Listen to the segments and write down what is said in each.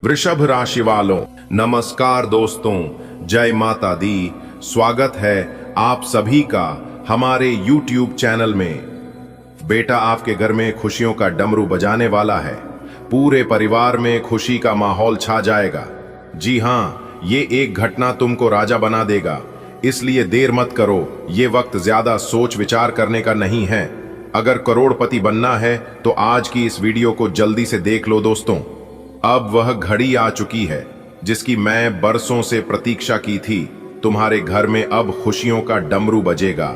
वृषभ राशि वालों, नमस्कार दोस्तों, जय माता दी। स्वागत है आप सभी का हमारे YouTube चैनल में। बेटा, आपके घर में खुशियों का डमरू बजाने वाला है। पूरे परिवार में खुशी का माहौल छा जाएगा। जी हाँ, ये एक घटना तुमको राजा बना देगा, इसलिए देर मत करो। ये वक्त ज्यादा सोच विचार करने का नहीं है। अगर करोड़पति बनना है तो आज की इस वीडियो को जल्दी से देख लो दोस्तों। अब वह घड़ी आ चुकी है जिसकी मैं बरसों से प्रतीक्षा की थी। तुम्हारे घर में अब खुशियों का डमरू बजेगा।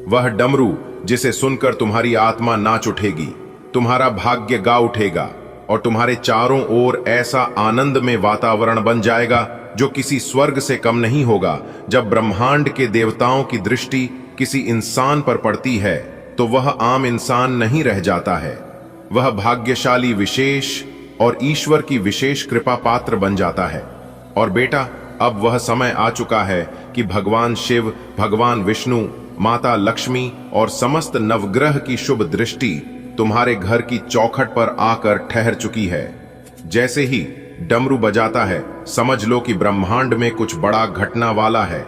वह डमरू जिसे सुनकर तुम्हारी आत्मा नाच उठेगी, तुम्हारा भाग्य गा उठेगा और तुम्हारे चारों ओर ऐसा आनंद में वातावरण बन जाएगा जो किसी स्वर्ग से कम नहीं होगा। जब ब्रह्मांड के देवताओं की दृष्टि किसी इंसान पर पड़ती है तो वह आम इंसान नहीं रह जाता है। वह भाग्यशाली, विशेष और ईश्वर की विशेष कृपा पात्र बन जाता है। और बेटा, अब वह समय आ चुका है कि भगवान शिव, भगवान विष्णु, माता लक्ष्मी और समस्त नवग्रह की शुभ दृष्टि तुम्हारे घर की चौखट पर आकर ठहर चुकी है। जैसे ही डमरू बजाता है, समझ लो कि ब्रह्मांड में कुछ बड़ा घटना वाला है।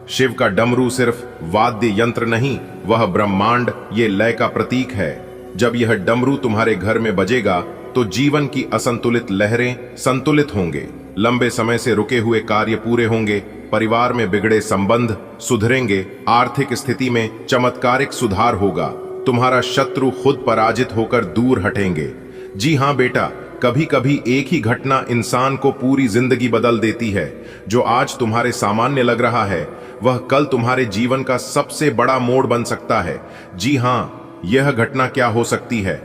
शिव का डमरू सिर्फ वाद्य यंत्र नहीं, वह ब्रह्मांड, ये लय का प्रतीक है। जब यह डमरू तुम्हारे घर में बजेगा तो जीवन की असंतुलित लहरें संतुलित होंगे, लंबे समय से रुके हुए कार्य पूरे होंगे, परिवार में बिगड़े संबंध सुधरेंगे, आर्थिक स्थिति में चमत्कारिक सुधार होगा, तुम्हारा शत्रु खुद पराजित होकर दूर हटेंगे। जी हाँ बेटा, कभी कभी एक ही घटना इंसान को पूरी जिंदगी बदल देती है। जो आज तुम्हारे सामान्य लग रहा है वह कल तुम्हारे जीवन का सबसे बड़ा मोड़ बन सकता है। जी हाँ, यह घटना क्या हो सकती है?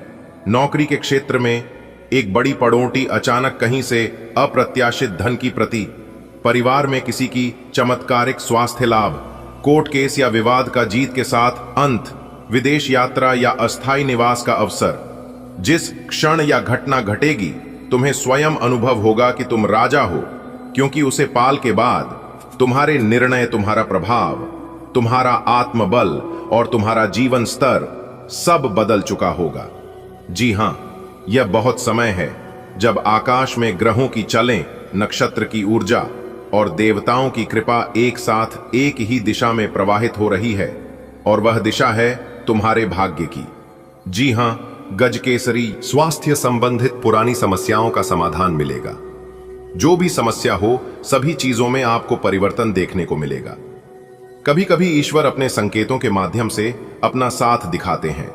नौकरी के क्षेत्र में एक बड़ी पड़ोटी अचानक कहीं से अप्रत्याशित धन की प्रति, परिवार में किसी की चमत्कारिक स्वास्थ्य लाभ, कोर्ट केस या विवाद का जीत के साथ अंत, विदेश यात्रा या अस्थायी निवास का अवसर। जिस क्षण या घटना घटेगी तुम्हें स्वयं अनुभव होगा कि तुम राजा हो, क्योंकि उसे पाल के बाद तुम्हारे निर्णय, तुम्हारा प्रभाव, तुम्हारा आत्मबल और तुम्हारा जीवन स्तर सब बदल चुका होगा। जी हाँ, यह बहुत समय है जब आकाश में ग्रहों की चलें, नक्षत्र की ऊर्जा और देवताओं की कृपा एक साथ एक ही दिशा में प्रवाहित हो रही है, और वह दिशा है तुम्हारे भाग्य की। जी हाँ, गजकेसरी स्वास्थ्य संबंधित पुरानी समस्याओं का समाधान मिलेगा। जो भी समस्या हो, सभी चीजों में आपको परिवर्तन देखने को मिलेगा। कभी कभी ईश्वर अपने संकेतों के माध्यम से अपना साथ दिखाते हैं,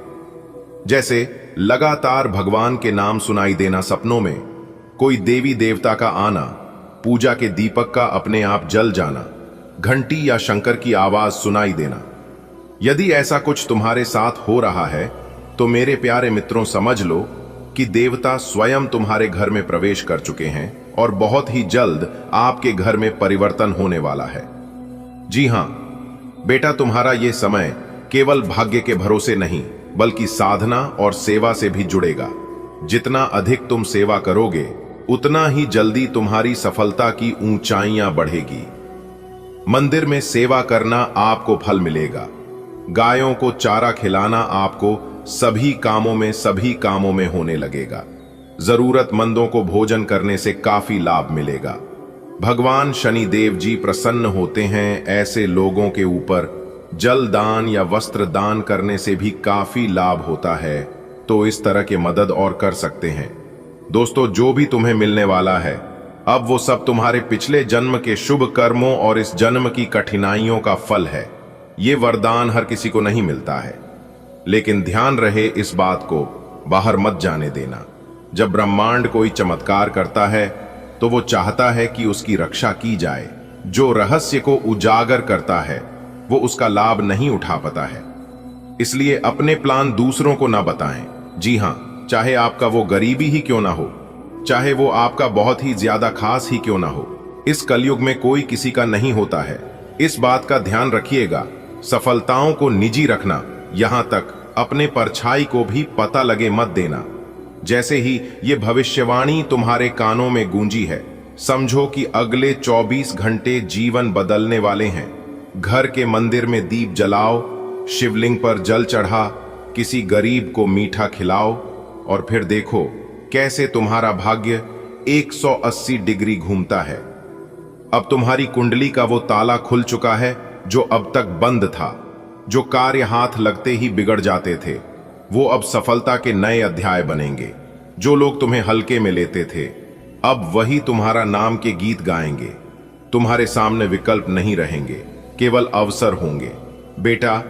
जैसे लगातार भगवान के नाम सुनाई देना सपनों में, कोई देवी देवता का आना, पूजा के दीपक का अपने आप जल जाना, घंटी या शंकर की आवाज सुनाई देना। यदि ऐसा कुछ तुम्हारे साथ हो रहा है तो मेरे प्यारे मित्रों, समझ लो कि देवता स्वयं तुम्हारे घर में प्रवेश कर चुके हैं और बहुत ही जल्द आपके घर में परिवर्तन होने वाला है। जी हां बेटा, तुम्हारा यह समय केवल भाग्य के भरोसे नहीं बल्कि साधना और सेवा से भी जुड़ेगा। जितना अधिक तुम सेवा करोगे उतना ही जल्दी तुम्हारी सफलता की ऊंचाइयां बढ़ेगी। मंदिर में सेवा करना आपको फल मिलेगा। गायों को चारा खिलाना आपको सभी कामों में होने लगेगा। जरूरतमंदों को भोजन करने से काफी लाभ मिलेगा। भगवान शनि देव जी प्रसन्न होते हैं ऐसे लोगों के ऊपर। जल दान या वस्त्र दान करने से भी काफी लाभ होता है, तो इस तरह के मदद और कर सकते हैं। दोस्तों, जो भी तुम्हें मिलने वाला है अब वो सब तुम्हारे पिछले जन्म के शुभ कर्मों और इस जन्म की कठिनाइयों का फल है। ये वरदान हर किसी को नहीं मिलता है, लेकिन ध्यान रहे इस बात को बाहर मत जाने देना। जब ब्रह्मांड कोई चमत्कार करता है तो वो चाहता है कि उसकी रक्षा की जाए। जो रहस्य को उजागर करता है वो उसका लाभ नहीं उठा पाता है, इसलिए अपने प्लान दूसरों को ना बताएं। जी हाँ, चाहे आपका वो गरीबी ही क्यों ना हो, चाहे वो आपका बहुत ही ज्यादा खास ही क्यों ना हो, इस कलयुग में कोई किसी का नहीं होता है। इस बात का ध्यान रखिएगा। सफलताओं को निजी रखना, यहां तक अपने परछाई को भी पता लगे मत देना। जैसे ही ये भविष्यवाणी तुम्हारे कानों में गूंजी है, समझो कि अगले 24 घंटे जीवन बदलने वाले हैं। घर के मंदिर में दीप जलाओ, शिवलिंग पर जल चढ़ा, किसी गरीब को मीठा खिलाओ और फिर देखो कैसे तुम्हारा भाग्य 180 डिग्री घूमता है। अब तुम्हारी कुंडली का वो ताला खुल चुका है जो अब तक बंद था। जो कार्य हाथ लगते ही बिगड़ जाते थे वो अब सफलता के नए अध्याय बनेंगे। जो लोग तुम्हें हल्के में लेते थे अब वही तुम्हारा नाम के गीत गाएंगे। तुम्हारे सामने विकल्प नहीं रहेंगे, केवल अवसर होंगे। बेटा,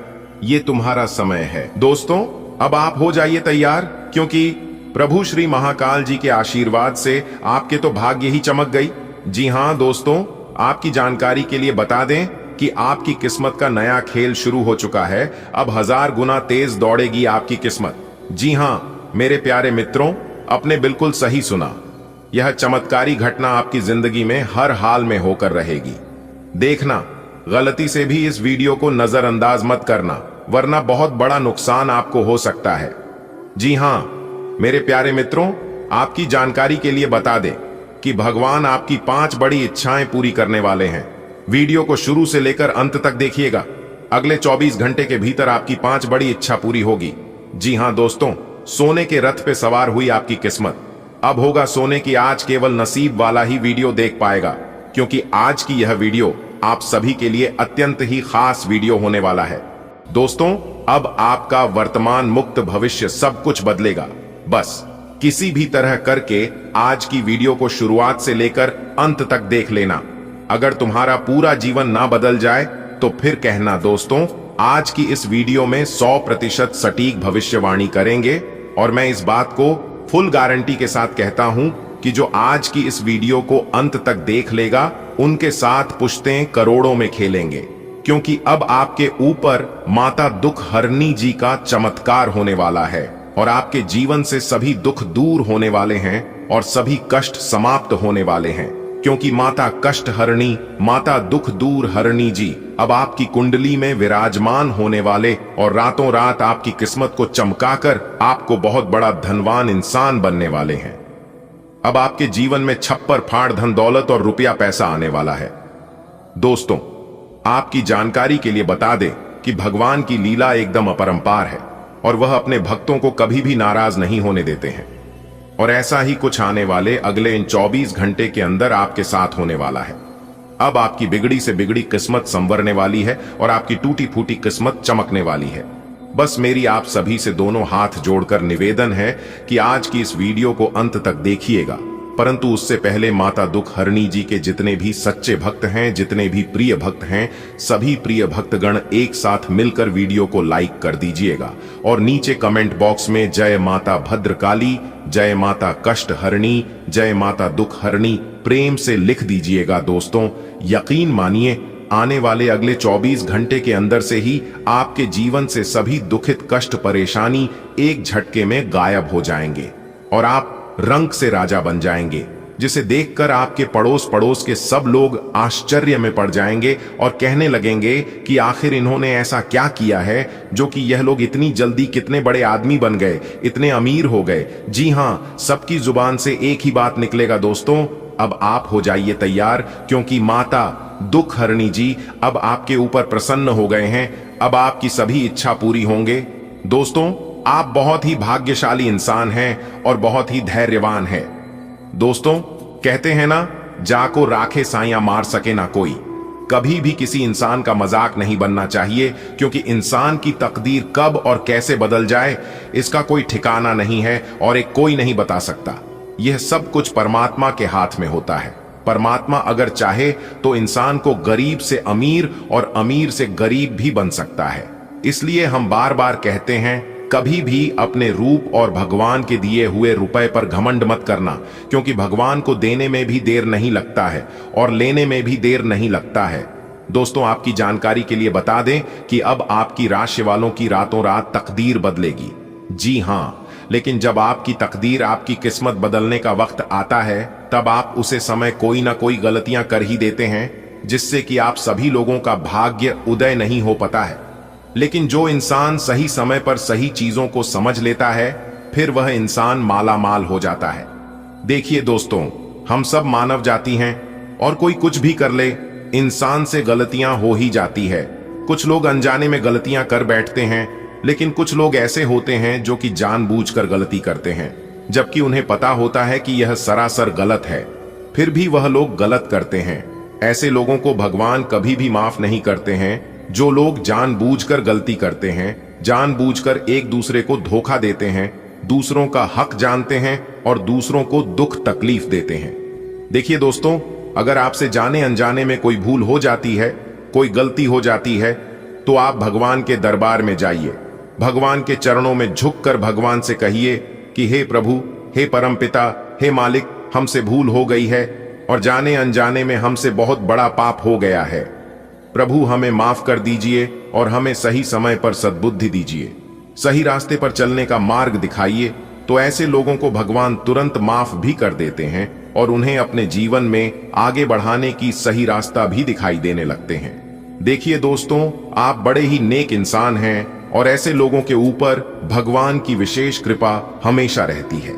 ये तुम्हारा समय है। दोस्तों, अब आप हो जाइए तैयार, क्योंकि प्रभु श्री महाकाल जी के आशीर्वाद से आपके तो भाग्य ही चमक गई। जी हां दोस्तों, आपकी जानकारी के लिए बता दें कि आपकी किस्मत का नया खेल शुरू हो चुका है। अब 1000 गुना तेज दौड़ेगी आपकी किस्मत। जी हां मेरे प्यारे मित्रों, आपने बिल्कुल सही सुना। यह चमत्कारी घटना आपकी जिंदगी में हर हाल में होकर रहेगी। देखना, गलती से भी इस वीडियो को नजरअंदाज मत करना, वरना बहुत बड़ा नुकसान आपको हो सकता है। जी हां मेरे प्यारे मित्रों, आपकी जानकारी के लिए बता दें कि भगवान आपकी 5 बड़ी इच्छाएं पूरी करने वाले हैं। वीडियो को शुरू से लेकर अंत तक देखिएगा। अगले 24 घंटे के भीतर आपकी 5 बड़ी इच्छा पूरी होगी। जी हां दोस्तों, सोने के रथ पे सवार हुई आपकी किस्मत। अब होगा सोने की आज केवल नसीब वाला ही वीडियो देख पाएगा, क्योंकि आज की यह वीडियो आप सभी के लिए अत्यंत ही खास वीडियो होने वाला है। दोस्तों, अब आपका वर्तमान मुक्त भविष्य सब कुछ बदलेगा। बस किसी भी तरह करके आज की वीडियो को शुरुआत से लेकर अंत तक देख लेना। अगर तुम्हारा पूरा जीवन ना बदल जाए तो फिर कहना। दोस्तों, आज की इस वीडियो में 100% सटीक भविष्यवाणी करेंगे, और मैं इस बात को फुल गारंटी के साथ कहता हूं कि जो आज की इस वीडियो को अंत तक देख लेगा उनके साथ पुश्तें करोड़ों में खेलेंगे, क्योंकि अब आपके ऊपर माता दुख हरनी जी का चमत्कार होने वाला है और आपके जीवन से सभी दुख दूर होने वाले हैं और सभी कष्ट समाप्त होने वाले हैं, क्योंकि माता कष्ट हरणी, माता दुख दूर हरणी जी अब आपकी कुंडली में विराजमान होने वाले और रातों रात आपकी किस्मत को चमकाकर आपको बहुत बड़ा धनवान इंसान बनने वाले हैं। अब आपके जीवन में छप्पर फाड़ धन दौलत और रुपया पैसा आने वाला है। दोस्तों, आपकी जानकारी के लिए बता दें कि भगवान की लीला एकदम अपरंपार है और वह अपने भक्तों को कभी भी नाराज नहीं होने देते हैं। और ऐसा ही कुछ आने वाले अगले इन 24 घंटे के अंदर आपके साथ होने वाला है। अब आपकी बिगड़ी से बिगड़ी किस्मत संवरने वाली है और आपकी टूटी फूटी किस्मत चमकने वाली है। बस मेरी आप सभी से दोनों हाथ जोड़कर निवेदन है कि आज की इस वीडियो को अंत तक देखिएगा, परंतु उससे पहले माता दुख हरणी जी के जितने भी सच्चे भक्त हैं, जितने भी प्रिय भक्त हैं, सभी प्रिय भक्तगण एक साथ मिलकर वीडियो को लाइक कर दीजिएगा और नीचे कमेंट बॉक्स में जय माता भद्रकाली, जय माता कष्ट हरणी, जय माता दुख हरणी प्रेम से लिख दीजिएगा। दोस्तों, यकीन मानिए, आने वाले अगले 24 घंटे के अंदर से ही आपके जीवन से सभी दुखित कष्ट परेशानी एक झटके में गायब हो जाएंगे और आप रंग से राजा बन जाएंगे, जिसे देखकर आपके पड़ोस पड़ोस के सब लोग आश्चर्य में पड़ जाएंगे और कहने लगेंगे कि आखिर इन्होंने ऐसा क्या किया है जो कि यह लोग इतनी जल्दी कितने बड़े आदमी बन गए, इतने अमीर हो गए। जी हां, सबकी जुबान से एक ही बात निकलेगा। दोस्तों, अब आप हो जाइए तैयार, क्योंकि माता दुख हरणी जी अब आपके ऊपर प्रसन्न हो गए हैं। अब आपकी सभी इच्छा पूरी होंगे। दोस्तों, आप बहुत ही भाग्यशाली इंसान हैं और बहुत ही धैर्यवान हैं। दोस्तों, कहते हैं ना, जाको राखे साइयां मार सके ना कोई। कभी भी किसी इंसान का मजाक नहीं बनना चाहिए, क्योंकि इंसान की तकदीर कब और कैसे बदल जाए इसका कोई ठिकाना नहीं है और एक कोई नहीं बता सकता। यह सब कुछ परमात्मा के हाथ में होता है। परमात्मा अगर चाहे तो इंसान को गरीब से अमीर और अमीर से गरीब भी बन सकता है। इसलिए हम बार बार कहते हैं, कभी भी अपने रूप और भगवान के दिए हुए रुपए पर घमंड मत करना, क्योंकि भगवान को देने में भी देर नहीं लगता है और लेने में भी देर नहीं लगता है। दोस्तों, आपकी जानकारी के लिए बता दें कि अब आपकी राशि वालों की रातों रात तकदीर बदलेगी। जी हां, लेकिन जब आपकी तकदीर, आपकी किस्मत बदलने का वक्त आता है, तब आप उसे समय कोई ना कोई गलतियां कर ही देते हैं, जिससे कि आप सभी लोगों का भाग्य उदय नहीं हो पाता है। लेकिन जो इंसान सही समय पर सही चीजों को समझ लेता है, फिर वह इंसान माला माल हो जाता है। देखिए दोस्तों, हम सब मानव जाति हैं और कोई कुछ भी कर ले, इंसान से गलतियां हो ही जाती है। कुछ लोग अनजाने में गलतियां कर बैठते हैं, लेकिन कुछ लोग ऐसे होते हैं जो कि जानबूझकर गलती करते हैं। जबकि उन्हें पता होता है कि यह सरासर गलत है। फिर भी वह लोग गलत करते हैं। ऐसे लोगों को भगवान कभी भी माफ नहीं करते हैं। जो लोग जानबूझकर गलती करते हैं, जानबूझकर एक दूसरे को धोखा देते हैं, दूसरों का हक जानते हैं और दूसरों को दुख तकलीफ देते हैं। देखिए दोस्तों, अगर आपसे जाने अनजाने में कोई भूल हो जाती है, कोई गलती हो जाती है, तो आप भगवान के दरबार में जाइए। भगवान के चरणों में झुककर भगवान से कहिए कि हे प्रभु, हे परमपिता, हे मालिक, हमसे भूल हो गई है और जाने अनजाने में हमसे बहुत बड़ा पाप हो गया है। प्रभु हमें माफ कर दीजिए और हमें सही समय पर सद्बुद्धि दीजिए, सही रास्ते पर चलने का मार्ग दिखाइए। तो ऐसे लोगों को भगवान तुरंत माफ भी कर देते हैं और उन्हें अपने जीवन में आगे बढ़ाने की सही रास्ता भी दिखाई देने लगते हैं। देखिए दोस्तों, आप बड़े ही नेक इंसान हैं और ऐसे लोगों के ऊपर भगवान की विशेष कृपा हमेशा रहती है।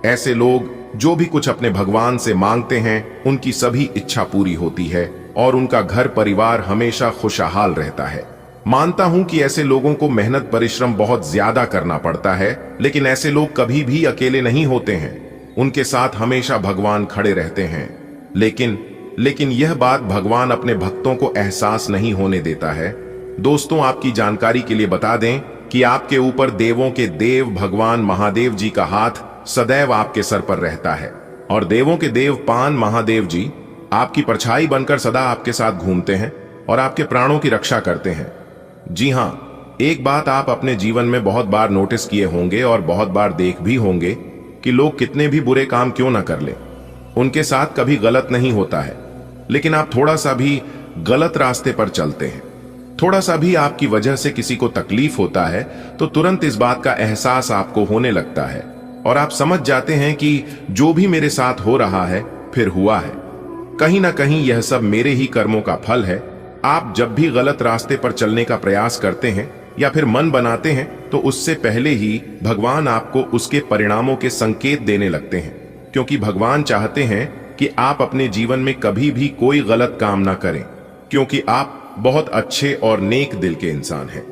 ऐसे लोग जो भी कुछ अपने भगवान से मांगते हैं, उनकी सभी इच्छा पूरी होती है और उनका घर परिवार हमेशा खुशहाल रहता है। मानता हूं कि ऐसे लोगों को मेहनत परिश्रम बहुत ज्यादा करना पड़ता है, लेकिन ऐसे लोग कभी भी अकेले नहीं होते हैं। उनके साथ हमेशा भगवान खड़े रहते हैं। लेकिन यह बात भगवान अपने भक्तों को एहसास नहीं होने देता है। दोस्तों, आपकी जानकारी के लिए बता दें कि आपके ऊपर देवों के देव भगवान महादेव जी का हाथ सदैव आपके सर पर रहता है और देवों के देव पान महादेव जी आपकी परछाई बनकर सदा आपके साथ घूमते हैं और आपके प्राणों की रक्षा करते हैं। जी हां, एक बात आप अपने जीवन में बहुत बार नोटिस किए होंगे और बहुत बार देख भी होंगे कि लोग कितने भी बुरे काम क्यों ना कर ले, उनके साथ कभी गलत नहीं होता है। लेकिन आप थोड़ा सा भी गलत रास्ते पर चलते हैं, थोड़ा सा भी आपकी वजह से किसी को तकलीफ होता है, तो तुरंत इस बात का एहसास आपको होने लगता है और आप समझ जाते हैं कि जो भी मेरे साथ हो रहा है, फिर हुआ है। कहीं ना कहीं यह सब मेरे ही कर्मों का फल है। आप जब भी गलत रास्ते पर चलने का प्रयास करते हैं या फिर मन बनाते हैं, तो उससे पहले ही भगवान आपको उसके परिणामों के संकेत देने लगते हैं, क्योंकि भगवान चाहते हैं कि आप अपने जीवन में कभी भी कोई गलत काम ना करें, क्योंकि आप बहुत अच्छे और नेक दिल के इंसान हैं।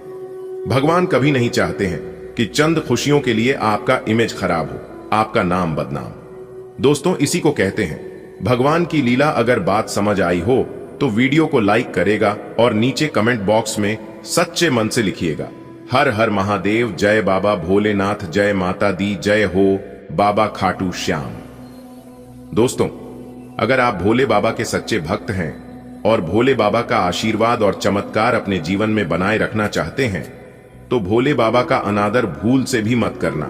भगवान कभी नहीं चाहते हैं कि चंद खुशियों के लिए आपका इमेज खराब हो, आपका नाम बदनाम। दोस्तों, इसी को कहते हैं भगवान की लीला। अगर बात समझ आई हो तो वीडियो को लाइक करेगा और नीचे कमेंट बॉक्स में सच्चे मन से लिखिएगा, हर हर महादेव, जय बाबा भोलेनाथ, जय माता दी, जय हो बाबा खाटू श्याम। दोस्तों, अगर आप भोले बाबा के सच्चे भक्त हैं और भोले बाबा का आशीर्वाद और चमत्कार अपने जीवन में बनाए रखना चाहते हैं, तो भोले बाबा का अनादर भूल से भी मत करना,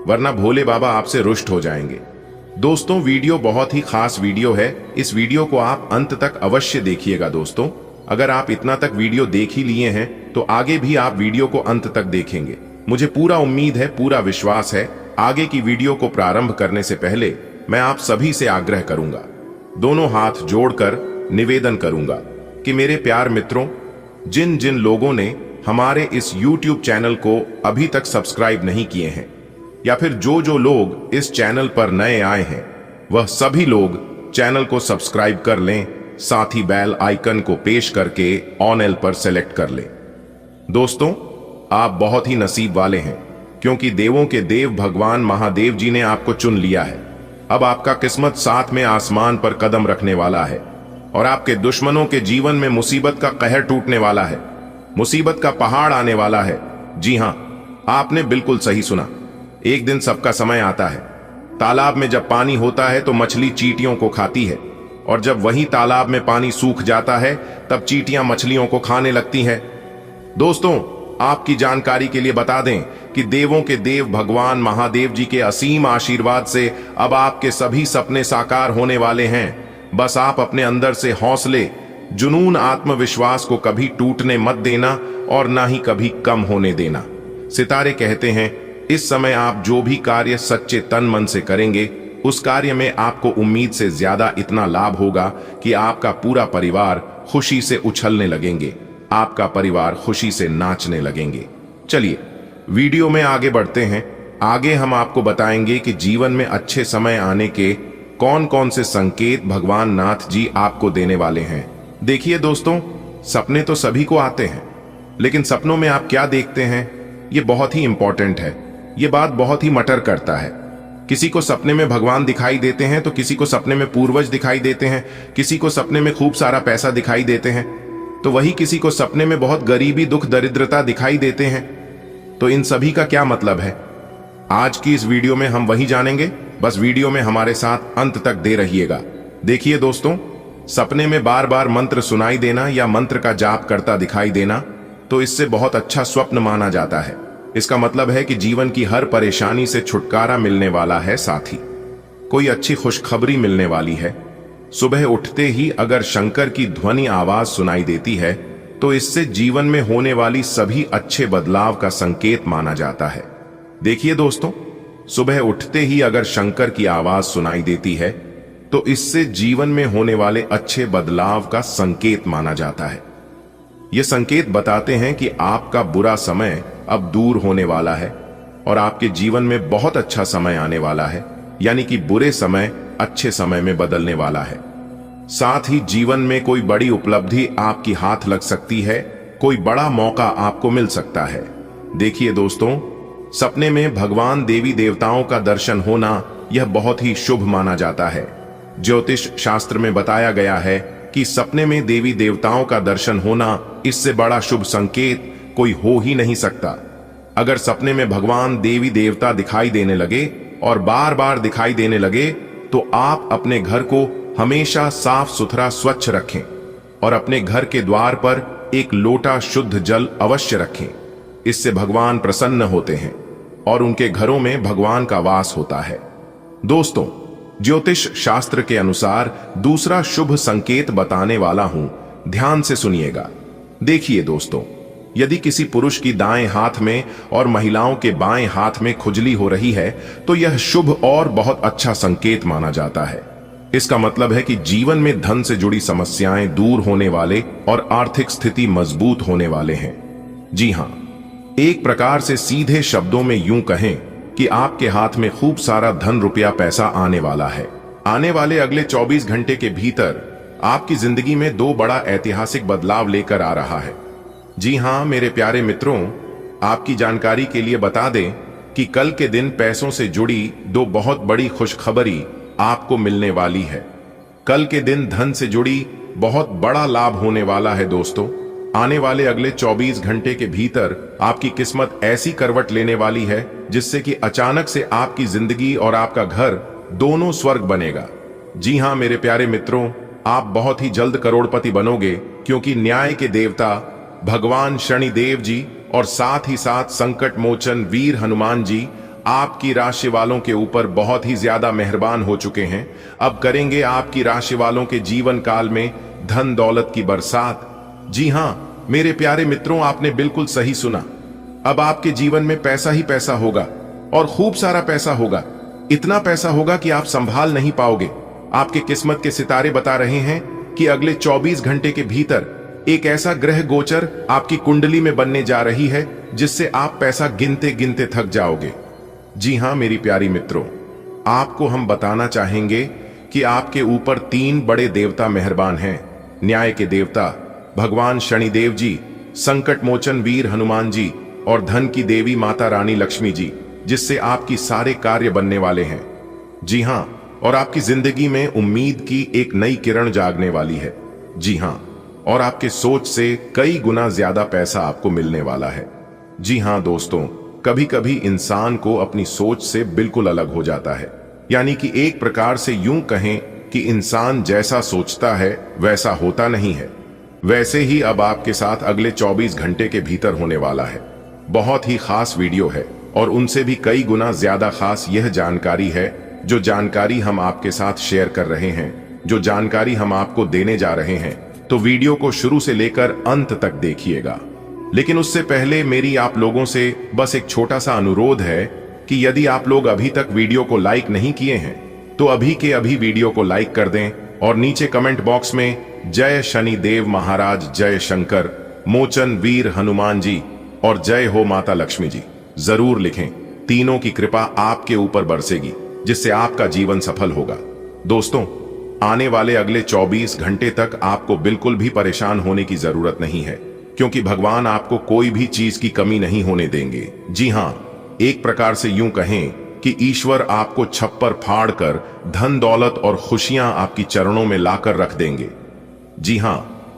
वरना भोले बाबा आपसे रुष्ट हो जाएंगे। दोस्तों, वीडियो बहुत ही खास वीडियो है। इस वीडियो को आप अंत तक अवश्य देखिएगा। दोस्तों, अगर आप इतना तक वीडियो देख ही लिए हैं, तो आगे भी आप वीडियो को अंत तक देखेंगे। मुझे पूरा उम्मीद है, पूरा विश्वास है। आगे की वीडियो को प्रारंभ करने से पहले मैं आप सभी से आग्रह करूंगा, दोनों हाथ जोड़कर निवेदन करूंगा कि मेरे प्यार मित्रों, जिन जिन लोगों ने हमारे इस YouTube चैनल को अभी तक सब्सक्राइब नहीं किए हैं, या फिर जो लोग इस चैनल पर नए आए हैं, वह सभी लोग चैनल को सब्सक्राइब कर लें, साथ ही बेल आइकन को पेश करके ऑन एल पर सेलेक्ट कर लें। दोस्तों, आप बहुत ही नसीब वाले हैं, क्योंकि देवों के देव भगवान महादेव जी ने आपको चुन लिया है। अब आपका किस्मत साथ में आसमान पर कदम रखने वाला है और आपके दुश्मनों के जीवन में मुसीबत का कहर टूटने वाला है, मुसीबत का पहाड़ आने वाला है। जी हां, आपने बिल्कुल सही सुना। एक दिन सबका समय आता है। तालाब में जब पानी होता है तो मछली चींटियों को खाती है, और जब वही तालाब में पानी सूख जाता है, तब चींटियां मछलियों को खाने लगती हैं। दोस्तों, आपकी जानकारी के लिए बता दें कि देवों के देव भगवान महादेव जी के असीम आशीर्वाद से अब आपके सभी सपने साकार होने वाले हैं। बस आप अपने अंदर से हौसले, जुनून, आत्मविश्वास को कभी टूटने मत देना और ना ही कभी कम होने देना। सितारे कहते हैं, इस समय आप जो भी कार्य सच्चे तन मन से करेंगे, उस कार्य में आपको उम्मीद से ज्यादा इतना लाभ होगा कि आपका पूरा परिवार खुशी से उछलने लगेंगे, आपका परिवार खुशी से नाचने लगेंगे। चलिए वीडियो में आगे बढ़ते हैं। आगे हम आपको बताएंगे कि जीवन में अच्छे समय आने के कौन कौन से संकेत भगवान नाथ जी आपको देने वाले हैं। देखिए दोस्तों, सपने तो सभी को आते हैं, लेकिन सपनों में आप क्या देखते हैं, ये बहुत ही इंपॉर्टेंट है। ये बात बहुत ही मैटर करता है। किसी को सपने में भगवान दिखाई देते हैं तो किसी को सपने में पूर्वज दिखाई देते हैं, किसी को सपने में खूब सारा पैसा दिखाई देते हैं, तो वही किसी को सपने में बहुत गरीबी दुख दरिद्रता दिखाई देते हैं। तो इन सभी का क्या मतलब है, आज की इस वीडियो में हम वही जानेंगे। बस वीडियो में हमारे साथ अंत तक दे रहिएगा। देखिए दोस्तों, सपने में बार बार मंत्र सुनाई देना या मंत्र का जाप करता दिखाई देना, तो इससे बहुत अच्छा स्वप्न माना जाता है। इसका मतलब है कि जीवन की हर परेशानी से छुटकारा मिलने वाला है, साथ ही कोई अच्छी खुशखबरी मिलने वाली है। सुबह उठते ही अगर शंकर की ध्वनि आवाज सुनाई देती है तो इससे जीवन में होने वाली सभी अच्छे बदलाव का संकेत माना जाता है। देखिए दोस्तों, सुबह उठते ही अगर शंकर की आवाज सुनाई देती है तो इससे जीवन में होने वाले अच्छे बदलाव का संकेत माना जाता है। ये संकेत बताते हैं कि आपका बुरा समय अब दूर होने वाला है और आपके जीवन में बहुत अच्छा समय आने वाला है, यानी कि बुरे समय अच्छे समय में बदलने वाला है। साथ ही जीवन में कोई बड़ी उपलब्धि आपकी हाथ लग सकती है, कोई बड़ा मौका आपको मिल सकता है। देखिए दोस्तों, सपने में भगवान देवी देवताओं का दर्शन होना यह बहुत ही शुभ माना जाता है। ज्योतिष शास्त्र में बताया गया है कि सपने में देवी देवताओं का दर्शन होना, इससे बड़ा शुभ संकेत कोई हो ही नहीं सकता। अगर सपने में भगवान देवी देवता दिखाई देने लगे और बार बार दिखाई देने लगे तो आप अपने घर को हमेशा साफ सुथरा स्वच्छ रखें और अपने घर के द्वार पर एक लोटा शुद्ध जल अवश्य रखें। इससे भगवान प्रसन्न होते हैं और उनके घरों में भगवान का वास होता है। दोस्तों, ज्योतिष शास्त्र के अनुसार दूसरा शुभ संकेत बताने वाला हूं, ध्यान से सुनिएगा। देखिए दोस्तों, यदि किसी पुरुष की दाएं हाथ में और महिलाओं के बाएं हाथ में खुजली हो रही है तो यह शुभ और बहुत अच्छा संकेत माना जाता है। इसका मतलब है कि जीवन में धन से जुड़ी समस्याएं दूर होने वाले और आर्थिक स्थिति मजबूत होने वाले हैं। जी हां, एक प्रकार से सीधे शब्दों में यूं कहें कि आपके हाथ में खूब सारा धन रुपया पैसा आने वाला है। आने वाले अगले 24 घंटे के भीतर आपकी जिंदगी में दो बड़ा ऐतिहासिक बदलाव लेकर आ रहा है। जी हां मेरे प्यारे मित्रों, आपकी जानकारी के लिए बता दें कि कल के दिन पैसों से जुड़ी दो बहुत बड़ी खुशखबरी आपको मिलने वाली है। कल के दिन धन से जुड़ी बहुत बड़ा लाभ होने वाला है। दोस्तों, आने वाले अगले 24 घंटे के भीतर आपकी किस्मत ऐसी करवट लेने वाली है जिससे कि अचानक से आपकी जिंदगी और आपका घर दोनों स्वर्ग बनेगा। जी हां मेरे प्यारे मित्रों, आप बहुत ही जल्द करोड़पति बनोगे, क्योंकि न्याय के देवता भगवान शनिदेव जी और साथ ही साथ संकट मोचन वीर हनुमान जी आपकी राशि वालों के ऊपर बहुत ही ज्यादा मेहरबान हो चुके हैं। अब करेंगे आपकी राशि वालों के जीवन काल में धन दौलत की बरसात। जी हां मेरे प्यारे मित्रों, आपने बिल्कुल सही सुना। अब आपके जीवन में पैसा ही पैसा होगा और खूब सारा पैसा होगा। इतना पैसा होगा कि आप संभाल नहीं पाओगे। आपके किस्मत के सितारे बता रहे हैं कि अगले 24 घंटे के भीतर एक ऐसा ग्रह गोचर आपकी कुंडली में बनने जा रही है जिससे आप पैसा गिनते गिनते थक जाओगे। जी हां मेरी प्यारी मित्रों, आपको हम बताना चाहेंगे कि आपके ऊपर 3 बड़े देवता मेहरबान हैं। न्याय के देवता भगवान शनिदेव जी, संकट मोचन वीर हनुमान जी और धन की देवी माता रानी लक्ष्मी जी, जिससे आपकी सारे कार्य बनने वाले हैं। जी हां, और आपकी जिंदगी में उम्मीद की एक नई किरण जागने वाली है। जी हां, और आपके सोच से कई गुना ज्यादा पैसा आपको मिलने वाला है। जी हां दोस्तों, कभी कभी इंसान को अपनी सोच से बिल्कुल अलग हो जाता है, यानी कि एक प्रकार से यूं कहें कि इंसान जैसा सोचता है वैसा होता नहीं है। वैसे ही अब आपके साथ अगले 24 घंटे के भीतर होने वाला है। बहुत ही खास वीडियो है और उनसे भी कई गुना ज्यादा खास यह जानकारी है, जो जानकारी हम आपके साथ शेयर कर रहे हैं, जो जानकारी हम आपको देने जा रहे हैं। तो वीडियो को शुरू से लेकर अंत तक देखिएगा। लेकिन उससे पहले मेरी आप लोगों से बस एक छोटा सा अनुरोध है कि यदि आप लोग अभी तक वीडियो को लाइक नहीं किए हैं तो अभी के अभी वीडियो को लाइक कर दें और नीचे कमेंट बॉक्स में जय शनि देव महाराज, जय शंकर मोचन वीर हनुमान जी और जय हो माता लक्ष्मी जी जरूर लिखें। तीनों की कृपा आपके ऊपर बरसेगी, जिससे आपका जीवन सफल होगा। दोस्तों, आने वाले अगले 24 घंटे तक आपको बिल्कुल भी परेशान होने की जरूरत नहीं है, क्योंकि भगवान आपको कोई भी चीज की कमी नहीं होने देंगे। जी हां, एक प्रकार से यूं कहें कि ईश्वर आपको छप्पर फाड़ कर धन दौलत और खुशियां आपकी चरणों में लाकर रख देंगे। जी हां,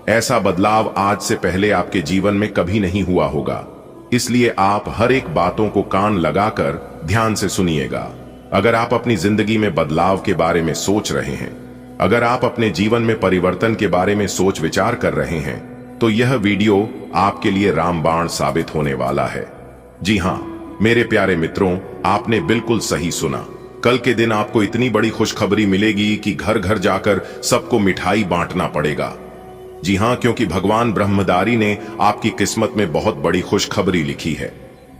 ऐसा बदलाव आज से पहले आपके जीवन में कभी नहीं हुआ होगा। इसलिए आप हर एक बातों को कान लगाकर ध्यान से सुनिएगा। अगर आप अपनी जिंदगी में बदलाव के बारे में सोच रहे हैं, अगर आप अपने जीवन में परिवर्तन के बारे में सोच विचार कर रहे हैं, तो यह वीडियो आपके लिए रामबाण साबित होने वाला है। जी हां मेरे प्यारे मित्रों, आपने बिल्कुल सही सुना। कल के दिन आपको इतनी बड़ी खुशखबरी मिलेगी कि घर घर जाकर सबको मिठाई बांटना पड़ेगा। जी हां, क्योंकि भगवान ब्रह्मदारी ने आपकी किस्मत में बहुत बड़ी खुशखबरी लिखी है।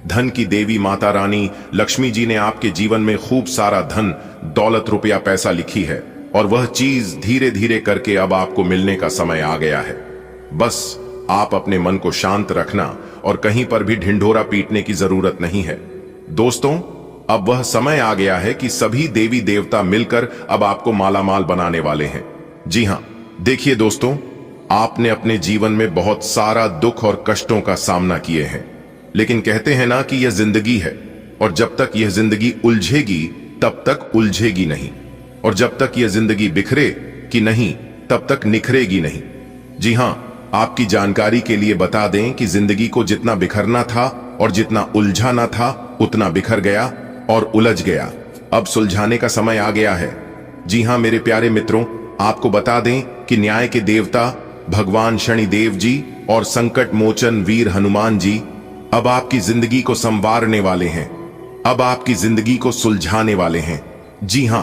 धन की देवी माता रानी लक्ष्मी जी ने आपके जीवन में खूब सारा धन दौलत रुपया पैसा लिखी है, और वह चीज धीरे धीरे करके अब आपको मिलने का समय आ गया है। बस आप अपने मन को शांत रखना और कहीं पर भी ढिंढोरा पीटने की जरूरत नहीं है। दोस्तों, अब वह समय आ गया है कि सभी देवी देवता मिलकर अब आपको मालामाल बनाने वाले हैं। जी हां, देखिए दोस्तों, आपने अपने जीवन में बहुत सारा दुख और कष्टों का सामना किए हैं, लेकिन कहते हैं ना कि यह जिंदगी है, और जब तक यह जिंदगी उलझेगी तब तक उलझेगी नहीं, और जब तक यह जिंदगी बिखरे कि नहीं तब तक निखरेगी नहीं। जी हां, आपकी जानकारी के लिए बता दें कि जिंदगी को जितना बिखरना था और जितना उलझाना था उतना बिखर गया और उलझ गया। अब सुलझाने का समय आ गया है। जी हां मेरे प्यारे मित्रों, आपको बता दें कि न्याय के देवता भगवान शनिदेव जी और संकट मोचन वीर हनुमान जी अब आपकी जिंदगी को संवारने वाले हैं, अब आपकी जिंदगी को सुलझाने वाले हैं। जी हां,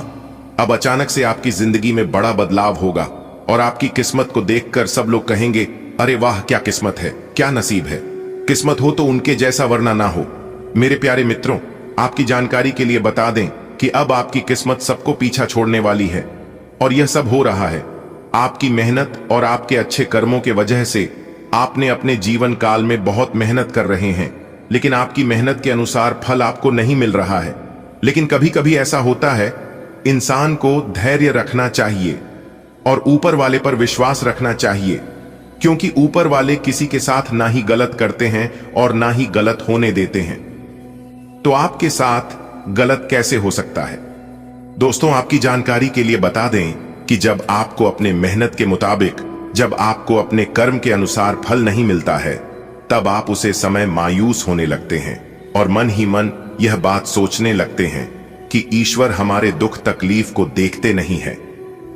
अब अचानक से आपकी जिंदगी में बड़ा बदलाव होगा, और आपकी किस्मत को देखकर सब लोग कहेंगे, अरे वाह क्या किस्मत है, क्या नसीब है। किस्मत हो तो उनके जैसा, वरना ना हो। मेरे प्यारे मित्रों, आपकी जानकारी के लिए बता दें कि अब आपकी किस्मत सबको पीछा छोड़ने वाली है, और यह सब हो रहा है आपकी मेहनत और आपके अच्छे कर्मों के वजह से। आपने अपने जीवन काल में बहुत मेहनत कर रहे हैं, लेकिन आपकी मेहनत के अनुसार फल आपको नहीं मिल रहा है। लेकिन कभी कभी ऐसा होता है, इंसान को धैर्य रखना चाहिए और ऊपर वाले पर विश्वास रखना चाहिए, क्योंकि ऊपर वाले किसी के साथ ना ही गलत करते हैं और ना ही गलत होने देते हैं। तो आपके साथ गलत कैसे हो सकता है? दोस्तों, आपकी जानकारी के लिए बता दें कि जब आपको अपने मेहनत के मुताबिक, जब आपको अपने कर्म के अनुसार फल नहीं मिलता है, तब आप उसे समय मायूस होने लगते हैं और मन ही मन यह बात सोचने लगते हैं कि ईश्वर हमारे दुख तकलीफ को देखते नहीं है,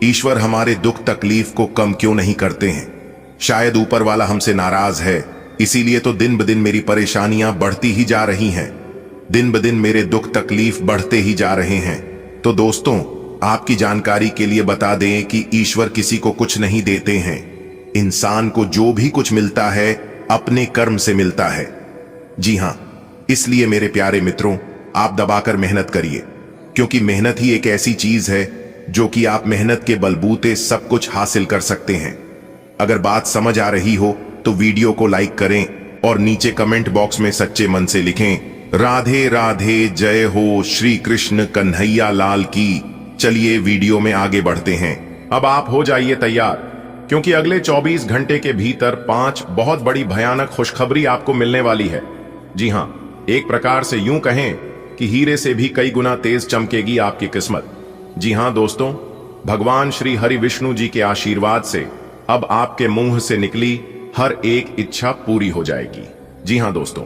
ईश्वर हमारे दुख तकलीफ को कम क्यों नहीं करते हैं। शायद ऊपर वाला हमसे नाराज है, इसीलिए तो दिन ब दिन मेरी परेशानियां बढ़ती ही जा रही हैं, दिन ब दिन मेरे दुख तकलीफ बढ़ते ही जा रहे हैं। तो दोस्तों, आपकी जानकारी के लिए बता दें कि ईश्वर किसी को कुछ नहीं देते हैं। इंसान को जो भी कुछ मिलता है अपने कर्म से मिलता है। जी हां, इसलिए मेरे प्यारे मित्रों, आप दबाकर मेहनत करिए, क्योंकि मेहनत ही एक ऐसी चीज है जो कि आप मेहनत के बलबूते सब कुछ हासिल कर सकते हैं। अगर बात समझ आ रही हो तो वीडियो को लाइक करें और नीचे कमेंट बॉक्स में सच्चे मन से लिखें, राधे राधे, जय हो श्री कृष्ण कन्हैया लाल की। चलिए वीडियो में आगे बढ़ते हैं। अब आप हो जाइए तैयार, क्योंकि अगले 24 घंटे के भीतर 5 बहुत बड़ी भयानक खुशखबरी आपको मिलने वाली है। जी हां, एक प्रकार से यूं कहें कि हीरे से भी कई गुना तेज चमकेगी आपकी किस्मत। जी हां दोस्तों, भगवान श्री हरि विष्णु जी के आशीर्वाद से अब आपके मुंह से निकली हर एक इच्छा पूरी हो जाएगी। जी हां दोस्तों,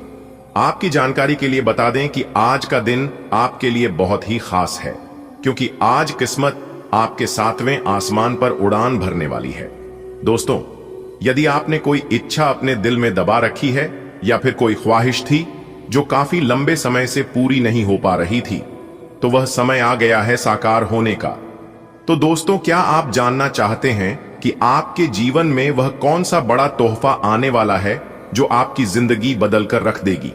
आपकी जानकारी के लिए बता दें कि आज का दिन आपके लिए बहुत ही खास है, क्योंकि आज किस्मत आपके 7वें आसमान पर उड़ान भरने वाली है। दोस्तों, यदि आपने कोई इच्छा अपने दिल में दबा रखी है, या फिर कोई ख्वाहिश थी जो काफी लंबे समय से पूरी नहीं हो पा रही थी, तो वह समय आ गया है साकार होने का। तो दोस्तों, क्या आप जानना चाहते हैं कि आपके जीवन में वह कौन सा बड़ा तोहफा आने वाला है जो आपकी जिंदगी बदलकर रख देगी?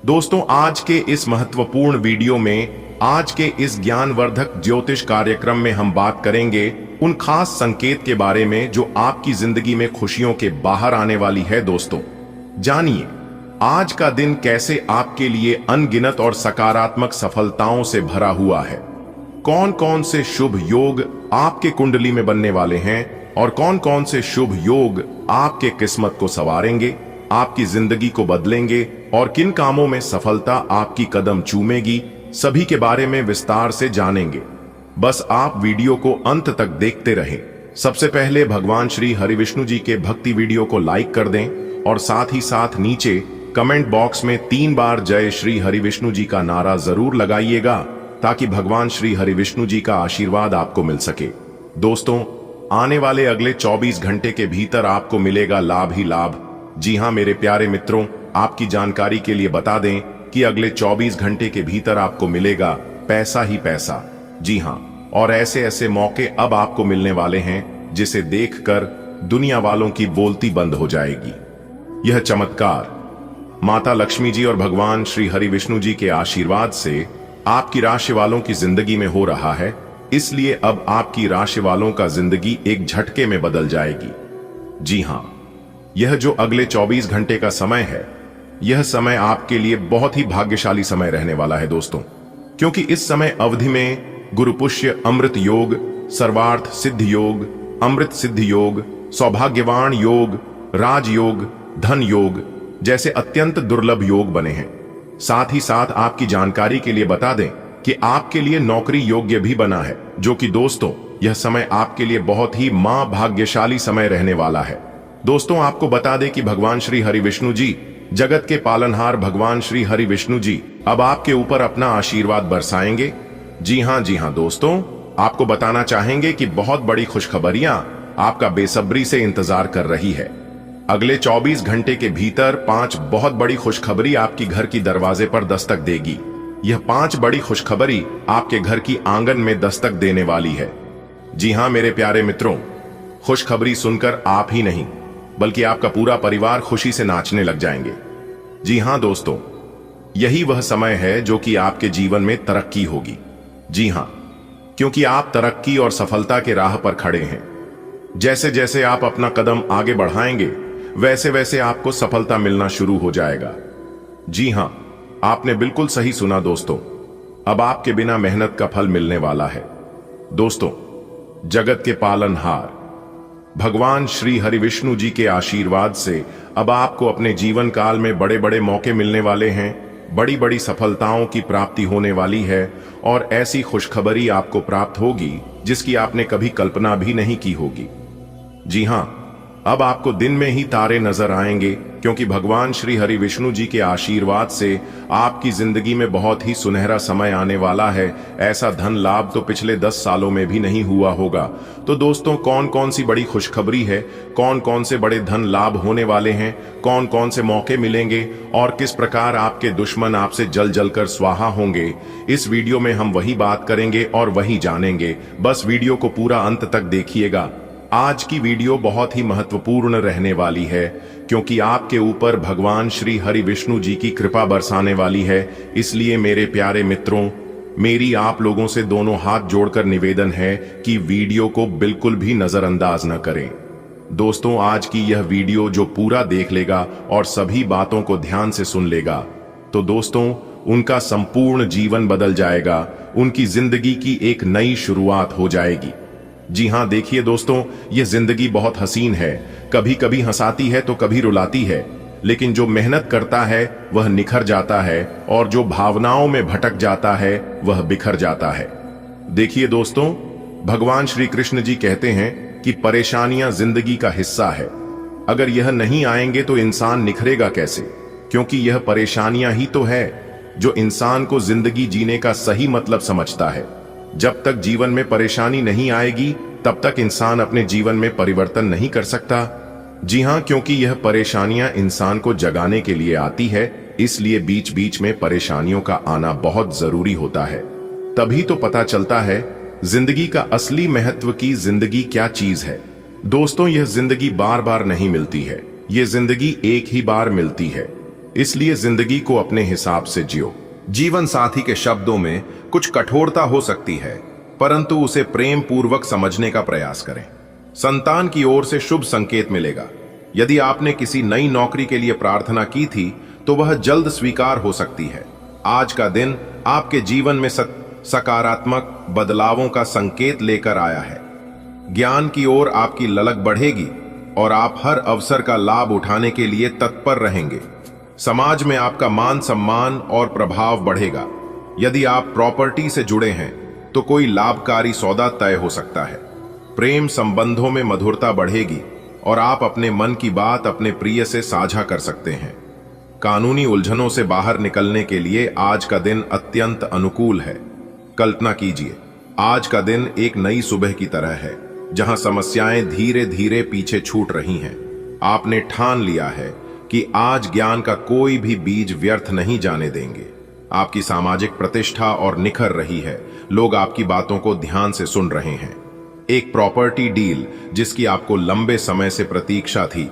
दोस्तों, आज के इस महत्वपूर्ण वीडियो में, आज के इस ज्ञानवर्धक ज्योतिष कार्यक्रम में हम बात करेंगे उन खास संकेत के बारे में जो आपकी जिंदगी में खुशियों के बाहर आने वाली है। दोस्तों, जानिए आज का दिन कैसे आपके लिए अनगिनत और सकारात्मक सफलताओं से भरा हुआ है। कौन कौन से शुभ योग आपके कुंडली में बनने वाले हैं और कौन कौन से शुभ योग आपके किस्मत को संवारेंगे, आपकी जिंदगी को बदलेंगे, और किन कामों में सफलता आपकी कदम चूमेगी, सभी के बारे में विस्तार से जानेंगे। बस आप वीडियो को अंत तक देखते रहें। सबसे पहले भगवान श्री हरिविष्णु जी के भक्ति वीडियो को लाइक कर दें और साथ ही साथ नीचे कमेंट बॉक्स में 3 बार जय श्री हरिविष्णु जी का नारा जरूर लगाइएगा, ताकि भगवान श्री हरिविष्णु जी का आशीर्वाद आपको मिल सके। दोस्तों, आने वाले अगले 24 घंटे के भीतर आपको मिलेगा लाभ ही लाभ। जी हां मेरे प्यारे मित्रों, आपकी जानकारी के लिए बता दें कि अगले 24 घंटे के भीतर आपको मिलेगा पैसा ही पैसा। जी हां, और ऐसे ऐसे मौके अब आपको मिलने वाले हैं जिसे देखकर दुनिया वालों की बोलती बंद हो जाएगी। यह चमत्कार माता लक्ष्मी जी और भगवान श्री हरिविष्णु जी के आशीर्वाद से आपकी राशि वालों की जिंदगी में हो रहा है। इसलिए अब आपकी राशि वालों का जिंदगी एक झटके में बदल जाएगी। जी हां, यह जो अगले 24 घंटे का समय है, यह समय आपके लिए बहुत ही भाग्यशाली समय रहने वाला है दोस्तों, क्योंकि इस समय अवधि में गुरुपुष्य अमृत योग, सर्वार्थ सिद्ध योग, अमृत सिद्ध योग, सौभाग्यवान योग, राजयोग, धन योग जैसे अत्यंत दुर्लभ योग बने हैं। साथ ही साथ आपकी जानकारी के लिए बता दें कि आपके लिए नौकरी योग्य भी बना है, जो कि दोस्तों यह समय आपके लिए बहुत ही भाग्यशाली समय रहने वाला है। दोस्तों, आपको बता दें कि भगवान श्री हरिविष्णु जी, जगत के पालनहार भगवान श्री हरिविष्णु जी अब आपके ऊपर अपना आशीर्वाद बरसाएंगे। जी हां दोस्तों, आपको बताना चाहेंगे कि बहुत बड़ी खुशखबरियां आपका बेसब्री से इंतजार कर रही है। अगले 24 घंटे के भीतर 5 बहुत बड़ी खुशखबरी आपकी घर की दरवाजे पर दस्तक देगी। यह 5 बड़ी खुशखबरी आपके घर की आंगन में दस्तक देने वाली है। जी हां मेरे प्यारे मित्रों, खुशखबरी सुनकर आप ही नहीं बल्कि आपका पूरा परिवार खुशी से नाचने लग जाएंगे। जी हां दोस्तों, यही वह समय है जो कि आपके जीवन में तरक्की होगी। जी हां, क्योंकि आप तरक्की और सफलता के राह पर खड़े हैं। जैसे जैसे आप अपना कदम आगे बढ़ाएंगे, वैसे वैसे आपको सफलता मिलना शुरू हो जाएगा। जी हां, आपने बिल्कुल सही सुना दोस्तों, अब आपके बिना मेहनत का फल मिलने वाला है। दोस्तों, जगत के पालनहार भगवान श्री हरिविष्णु जी के आशीर्वाद से अब आपको अपने जीवन काल में बड़े बड़े मौके मिलने वाले हैं, बड़ी बड़ी सफलताओं की प्राप्ति होने वाली है और ऐसी खुशखबरी आपको प्राप्त होगी जिसकी आपने कभी कल्पना भी नहीं की होगी। जी हां, अब आपको दिन में ही तारे नजर आएंगे, क्योंकि भगवान श्री हरिविष्णु जी के आशीर्वाद से आपकी जिंदगी में बहुत ही सुनहरा समय आने वाला है। ऐसा धन लाभ तो पिछले 10 सालों में भी नहीं हुआ होगा। तो दोस्तों, कौन कौन सी बड़ी खुशखबरी है, कौन कौन से बड़े धन लाभ होने वाले हैं, कौन कौन से मौके मिलेंगे और किस प्रकार आपके दुश्मन आपसे जल जल कर स्वाहा होंगे, इस वीडियो में हम वही बात करेंगे और वही जानेंगे। बस वीडियो को पूरा अंत तक देखिएगा। आज की वीडियो बहुत ही महत्वपूर्ण रहने वाली है, क्योंकि आपके ऊपर भगवान श्री हरिविष्णु जी की कृपा बरसाने वाली है। इसलिए मेरे प्यारे मित्रों, मेरी आप लोगों से दोनों हाथ जोड़कर निवेदन है कि वीडियो को बिल्कुल भी नजरअंदाज न करें। दोस्तों, आज की यह वीडियो जो पूरा देख लेगा और सभी बातों को ध्यान से सुन लेगा, तो दोस्तों उनका संपूर्ण जीवन बदल जाएगा, उनकी जिंदगी की एक नई शुरुआत हो जाएगी। जी हां, देखिए दोस्तों, यह जिंदगी बहुत हसीन है, कभी कभी हंसाती है तो कभी रुलाती है, लेकिन जो मेहनत करता है वह निखर जाता है और जो भावनाओं में भटक जाता है वह बिखर जाता है। देखिए दोस्तों, भगवान श्री कृष्ण जी कहते हैं कि परेशानियां जिंदगी का हिस्सा है। अगर यह नहीं आएंगे तो इंसान निखरेगा कैसे, क्योंकि यह परेशानियां ही तो है जो इंसान को जिंदगी जीने का सही मतलब समझता है। जब तक जीवन में परेशानी नहीं आएगी, तब तक इंसान अपने जीवन में परिवर्तन नहीं कर सकता। जी हां, क्योंकि यह परेशानियां इंसान को जगाने के लिए आती है, इसलिए बीच बीच में परेशानियों का आना बहुत जरूरी होता है। तभी तो पता चलता है जिंदगी का असली महत्व की जिंदगी क्या चीज है। दोस्तों, यह जिंदगी बार बार नहीं मिलती है, यह जिंदगी एक ही बार मिलती है। इसलिए जिंदगी को अपने हिसाब से जियो। जीवन साथी के शब्दों में कुछ कठोरता हो सकती है, परंतु उसे प्रेम पूर्वक समझने का प्रयास करें। संतान की ओर से शुभ संकेत मिलेगा। यदि आपने किसी नई नौकरी के लिए प्रार्थना की थी तो वह जल्द स्वीकार हो सकती है। आज का दिन आपके जीवन में सकारात्मक बदलावों का संकेत लेकर आया है। ज्ञान की ओर आपकी ललक बढ़ेगी और आप हर अवसर का लाभ उठाने के लिए तत्पर रहेंगे। समाज में आपका मान सम्मान और प्रभाव बढ़ेगा। यदि आप प्रॉपर्टी से जुड़े हैं तो कोई लाभकारी सौदा तय हो सकता है। प्रेम संबंधों में मधुरता बढ़ेगी और आप अपने मन की बात अपने प्रिय से साझा कर सकते हैं। कानूनी उलझनों से बाहर निकलने के लिए आज का दिन अत्यंत अनुकूल है। कल्पना कीजिए, आज का दिन एक नई सुबह की तरह है, जहां समस्याएं धीरे धीरे पीछे छूट रही हैं। आपने ठान लिया है कि आज ज्ञान का कोई भी बीज व्यर्थ नहीं जाने देंगे। आपकी सामाजिक प्रतिष्ठा और निखर रही है, लोग आपकी बातों को ध्यान से सुन रहे हैं। एक प्रॉपर्टी डील जिसकी आपको लंबे समय से प्रतीक्षा थी,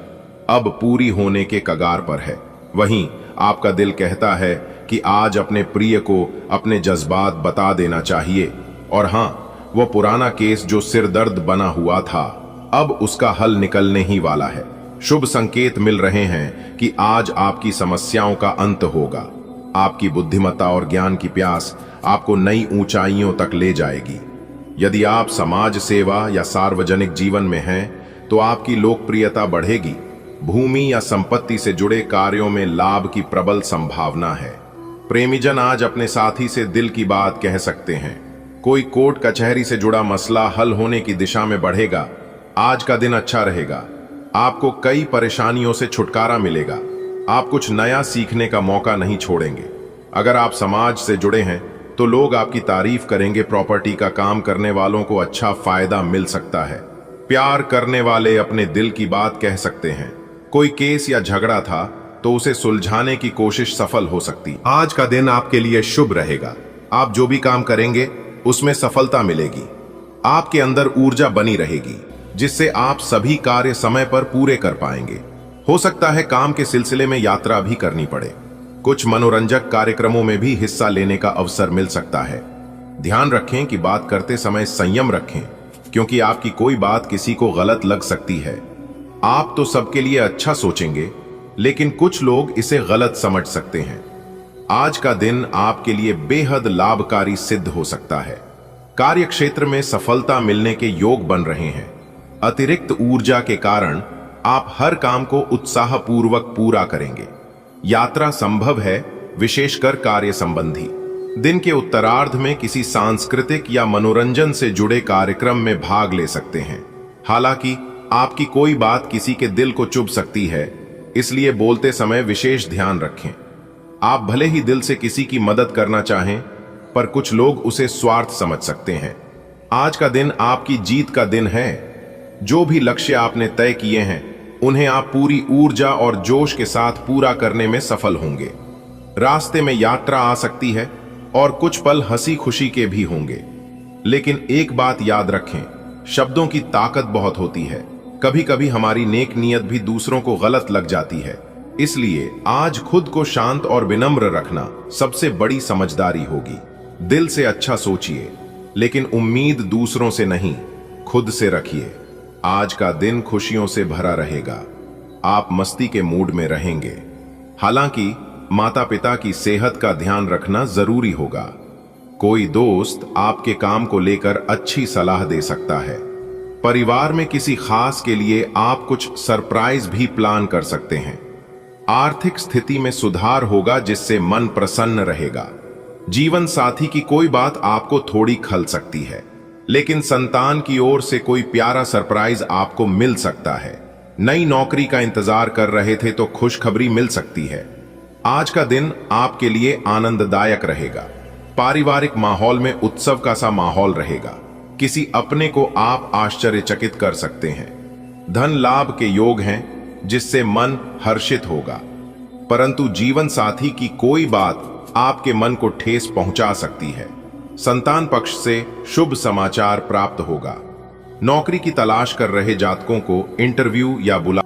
अब पूरी होने के कगार पर है। वहीं आपका दिल कहता है कि आज अपने प्रिय को अपने जज्बात बता देना चाहिए। और हाँ, वो पुराना केस जो सिरदर्द बना हुआ था, अब उसका हल निकलने ही वाला है। शुभ संकेत मिल रहे हैं कि आज आपकी समस्याओं का अंत होगा। आपकी बुद्धिमत्ता और ज्ञान की प्यास आपको नई ऊंचाइयों तक ले जाएगी। यदि आप समाज सेवा या सार्वजनिक जीवन में हैं, तो आपकी लोकप्रियता बढ़ेगी। भूमि या संपत्ति से जुड़े कार्यों में लाभ की प्रबल संभावना है। प्रेमीजन आज अपने साथी से दिल की बात कह सकते हैं। कोई कोर्ट कचहरी से जुड़ा मसला हल होने की दिशा में बढ़ेगा। आज का दिन अच्छा रहेगा। आपको कई परेशानियों से छुटकारा मिलेगा। आप कुछ नया सीखने का मौका नहीं छोड़ेंगे। अगर आप समाज से जुड़े हैं तो लोग आपकी तारीफ करेंगे। प्रॉपर्टी का काम करने वालों को अच्छा फायदा मिल सकता है। प्यार करने वाले अपने दिल की बात कह सकते हैं। कोई केस या झगड़ा था तो उसे सुलझाने की कोशिश सफल हो सकती। आज का दिन आपके लिए शुभ रहेगा। आप जो भी काम करेंगे उसमें सफलता मिलेगी। आपके अंदर ऊर्जा बनी रहेगी, जिससे आप सभी कार्य समय पर पूरे कर पाएंगे। हो सकता है काम के सिलसिले में यात्रा भी करनी पड़े। कुछ मनोरंजक कार्यक्रमों में भी हिस्सा लेने का अवसर मिल सकता है। ध्यान रखें कि बात करते समय संयम रखें, क्योंकि आपकी कोई बात किसी को गलत लग सकती है। आप तो सबके लिए अच्छा सोचेंगे, लेकिन कुछ लोग इसे गलत समझ सकते हैं। आज का दिन आपके लिए बेहद लाभकारी सिद्ध हो सकता है। कार्य क्षेत्र में सफलता मिलने के योग बन रहे हैं। अतिरिक्त ऊर्जा के कारण आप हर काम को उत्साहपूर्वक पूरा करेंगे। यात्रा संभव है, विशेषकर कार्य संबंधी। दिन के उत्तरार्ध में किसी सांस्कृतिक या मनोरंजन से जुड़े कार्यक्रम में भाग ले सकते हैं। हालांकि आपकी कोई बात किसी के दिल को चुभ सकती है, इसलिए बोलते समय विशेष ध्यान रखें। आप भले ही दिल से किसी की मदद करना चाहें, पर कुछ लोग उसे स्वार्थ समझ सकते हैं। आज का दिन आपकी जीत का दिन है। जो भी लक्ष्य आपने तय किए हैं, उन्हें आप पूरी ऊर्जा और जोश के साथ पूरा करने में सफल होंगे। रास्ते में यात्रा आ सकती है और कुछ पल हंसी खुशी के भी होंगे। लेकिन एक बात याद रखें, शब्दों की ताकत बहुत होती है। कभी कभी हमारी नेक नीयत भी दूसरों को गलत लग जाती है। इसलिए आज खुद को शांत और विनम्र रखना सबसे बड़ी समझदारी होगी। दिल से अच्छा सोचिए, लेकिन उम्मीद दूसरों से नहीं, खुद से रखिए। आज का दिन खुशियों से भरा रहेगा। आप मस्ती के मूड में रहेंगे। हालांकि माता पिता की सेहत का ध्यान रखना जरूरी होगा। कोई दोस्त आपके काम को लेकर अच्छी सलाह दे सकता है। परिवार में किसी खास के लिए आप कुछ सरप्राइज भी प्लान कर सकते हैं। आर्थिक स्थिति में सुधार होगा, जिससे मन प्रसन्न रहेगा। जीवन साथी की कोई बात आपको थोड़ी खल सकती है, लेकिन संतान की ओर से कोई प्यारा सरप्राइज आपको मिल सकता है। नई नौकरी का इंतजार कर रहे थे तो खुशखबरी मिल सकती है। आज का दिन आपके लिए आनंददायक रहेगा। पारिवारिक माहौल में उत्सव का सा माहौल रहेगा। किसी अपने को आप आश्चर्यचकित कर सकते हैं। धन लाभ के योग हैं, जिससे मन हर्षित होगा। परंतु जीवन साथी की कोई बात आपके मन को ठेस पहुंचा सकती है। संतान पक्ष से शुभ समाचार प्राप्त होगा। नौकरी की तलाश कर रहे जातकों को इंटरव्यू या बुला